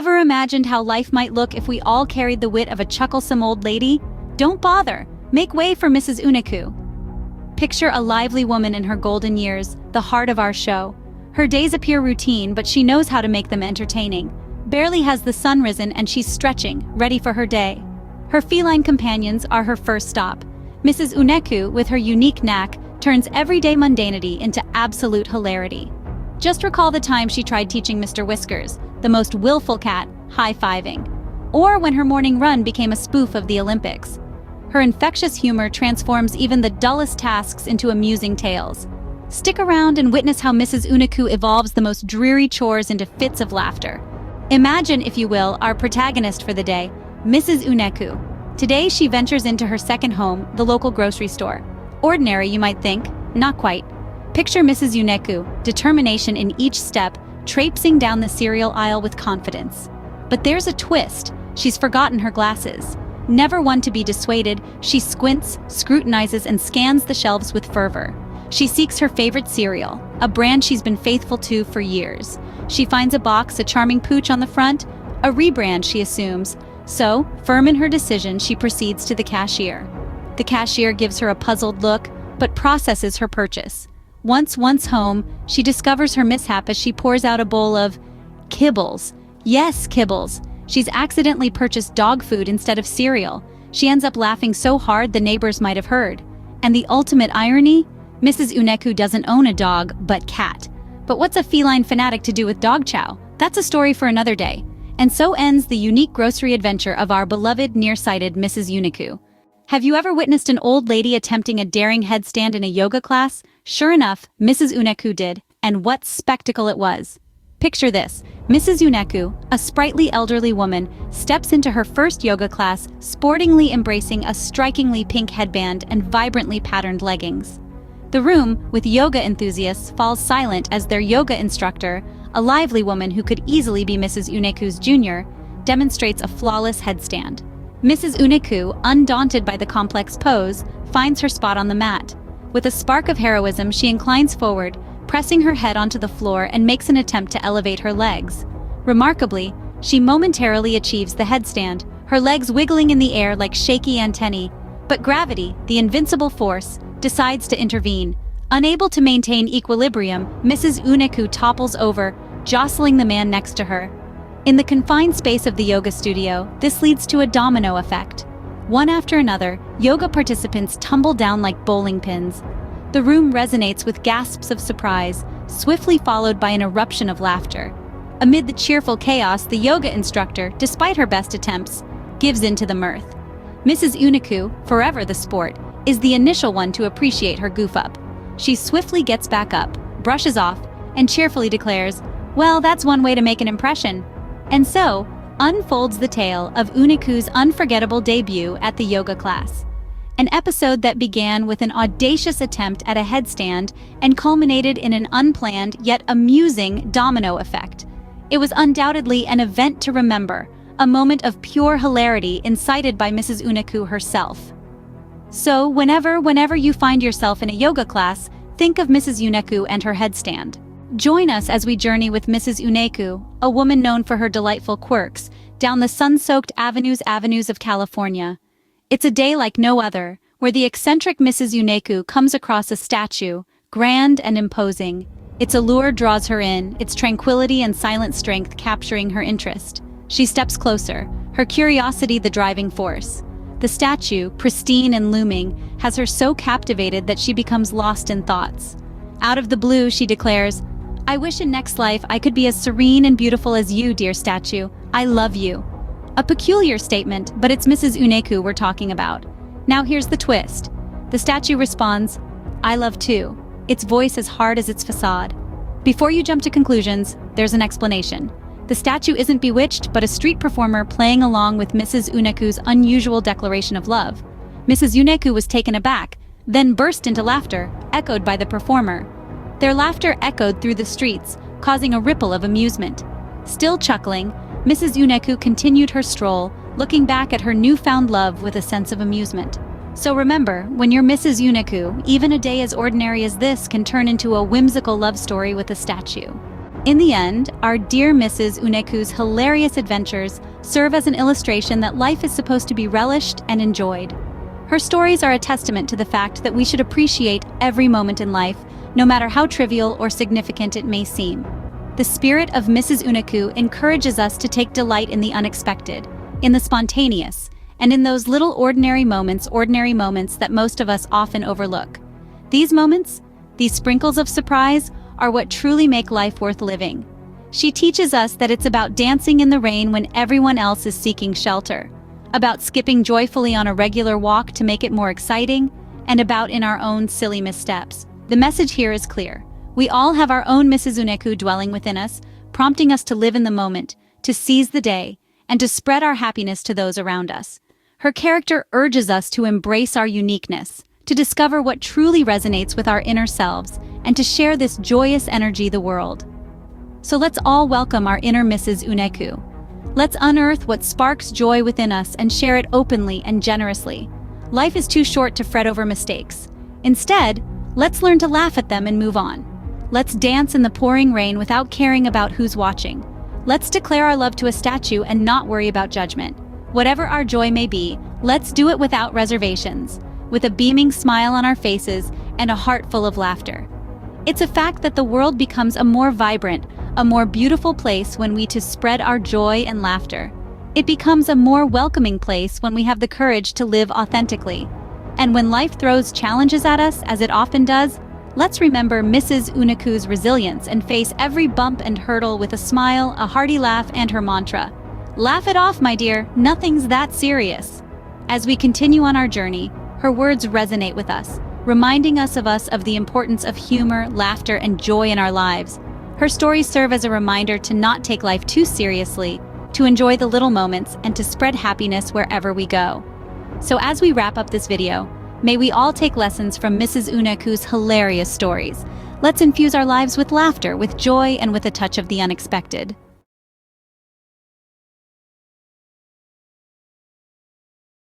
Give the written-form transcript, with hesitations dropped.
Ever imagined how life might look if we all carried the wit of a chucklesome old lady? Don't bother. Make way for Mrs. Uneku. Picture a lively woman in her golden years, the heart of our show. Her days appear routine, but she knows how to make them entertaining. Barely has the sun risen and she's stretching, ready for her day. Her feline companions are her first stop. Mrs. Uneku, with her unique knack, turns everyday mundanity into absolute hilarity. Just recall the time she tried teaching Mr. Whiskers, the most willful cat, high-fiving. Or when her morning run became a spoof of the Olympics. Her infectious humor transforms even the dullest tasks into amusing tales. Stick around and witness how Mrs. Uneku evolves the most dreary chores into fits of laughter. Imagine, if you will, our protagonist for the day, Mrs. Uneku. Today she ventures into her second home, the local grocery store. Ordinary, you might think. Not quite. Picture Mrs. Uneku, determination in each step, traipsing down the cereal aisle with confidence. But there's a twist. She's forgotten her glasses. Never one to be dissuaded, she squints, scrutinizes, and scans the shelves with fervor. She seeks her favorite cereal, a brand she's been faithful to for years. She finds a box, a charming pooch on the front, a rebrand, she assumes. So, firm in her decision, she proceeds to the cashier. The cashier gives her a puzzled look, but processes her purchase. Once home, she discovers her mishap as she pours out a bowl of kibbles. Yes, kibbles. She's accidentally purchased dog food instead of cereal. She ends up laughing so hard the neighbors might have heard. And the ultimate irony? Mrs. Uneku doesn't own a dog, but cat. But what's a feline fanatic to do with dog chow? That's a story for another day. And so ends the unique grocery adventure of our beloved, nearsighted Mrs. Uneku. Have you ever witnessed an old lady attempting a daring headstand in a yoga class? Sure enough, Mrs. Uneku did, and what spectacle it was. Picture this. Mrs. Uneku, a sprightly elderly woman, steps into her first yoga class, sportingly embracing a strikingly pink headband and vibrantly patterned leggings. The room, with yoga enthusiasts, falls silent as their yoga instructor, a lively woman who could easily be Mrs. Uneku's junior, demonstrates a flawless headstand. Mrs. Uneku, undaunted by the complex pose, finds her spot on the mat. With a spark of heroism, she inclines forward, pressing her head onto the floor and makes an attempt to elevate her legs. Remarkably, she momentarily achieves the headstand, her legs wiggling in the air like shaky antennae. But gravity, the invincible force, decides to intervene. Unable to maintain equilibrium, Mrs. Uneku topples over, jostling the man next to her. In the confined space of the yoga studio, this leads to a domino effect. One after another, yoga participants tumble down like bowling pins. The room resonates with gasps of surprise, swiftly followed by an eruption of laughter. Amid the cheerful chaos, the yoga instructor, despite her best attempts, gives in to the mirth. Mrs. Uneku, forever the sport, is the initial one to appreciate her goof-up. She swiftly gets back up, brushes off, and cheerfully declares, "Well, that's one way to make an impression." And so, unfolds the tale of Uneku's unforgettable debut at the yoga class. An episode that began with an audacious attempt at a headstand and culminated in an unplanned yet amusing domino effect. It was undoubtedly an event to remember, a moment of pure hilarity incited by Mrs. Uneku herself. So, whenever you find yourself in a yoga class, think of Mrs. Uneku and her headstand. Join us as we journey with Mrs. Uneku, a woman known for her delightful quirks, down the sun-soaked avenues of California. It's a day like no other, where the eccentric Mrs. Uneku comes across a statue, grand and imposing. Its allure draws her in, its tranquility and silent strength capturing her interest. She steps closer, her curiosity the driving force. The statue, pristine and looming, has her so captivated that she becomes lost in thoughts. Out of the blue, she declares, "I wish in next life I could be as serene and beautiful as you, dear statue. I love you." A peculiar statement, but it's Mrs. Uneku we're talking about. Now here's the twist. The statue responds, "I love too," its voice as hard as its facade. Before you jump to conclusions, there's an explanation. The statue isn't bewitched, but a street performer playing along with Mrs. Uneku's unusual declaration of love. Mrs. Uneku was taken aback, then burst into laughter, echoed by the performer. Their laughter echoed through the streets, causing a ripple of amusement. Still chuckling, Mrs. Uneku continued her stroll, looking back at her newfound love with a sense of amusement. So remember, when you're Mrs. Uneku, even a day as ordinary as this can turn into a whimsical love story with a statue. In the end, our dear Mrs. Uneku's hilarious adventures serve as an illustration that life is supposed to be relished and enjoyed. Her stories are a testament to the fact that we should appreciate every moment in life, no matter how trivial or significant it may seem. The spirit of Mrs. Uneku encourages us to take delight in the unexpected, in the spontaneous, and in those little ordinary moments that most of us often overlook. These moments, these sprinkles of surprise, are what truly make life worth living. She teaches us that it's about dancing in the rain when everyone else is seeking shelter, about skipping joyfully on a regular walk to make it more exciting, and about in our own silly missteps. The message here is clear. We all have our own Mrs. Uneku dwelling within us, prompting us to live in the moment, to seize the day, and to spread our happiness to those around us. Her character urges us to embrace our uniqueness, to discover what truly resonates with our inner selves, and to share this joyous energy the world. So let's all welcome our inner Mrs. Uneku. Let's unearth what sparks joy within us and share it openly and generously. Life is too short to fret over mistakes. Instead, let's learn to laugh at them and move on. Let's dance in the pouring rain without caring about who's watching. Let's declare our love to a statue and not worry about judgment. Whatever our joy may be, let's do it without reservations, with a beaming smile on our faces and a heart full of laughter. It's a fact that the world becomes a more vibrant, a more beautiful place when we spread our joy and laughter. It becomes a more welcoming place when we have the courage to live authentically. And when life throws challenges at us, as it often does, let's remember Mrs. Uneku's resilience and face every bump and hurdle with a smile, a hearty laugh, and her mantra. Laugh it off, my dear, nothing's that serious. As we continue on our journey, her words resonate with us, reminding us of the importance of humor, laughter, and joy in our lives. Her stories serve as a reminder to not take life too seriously, to enjoy the little moments, and to spread happiness wherever we go. So as we wrap up this video, may we all take lessons from Mrs. Uneku's hilarious stories. Let's infuse our lives with laughter, with joy, and with a touch of the unexpected.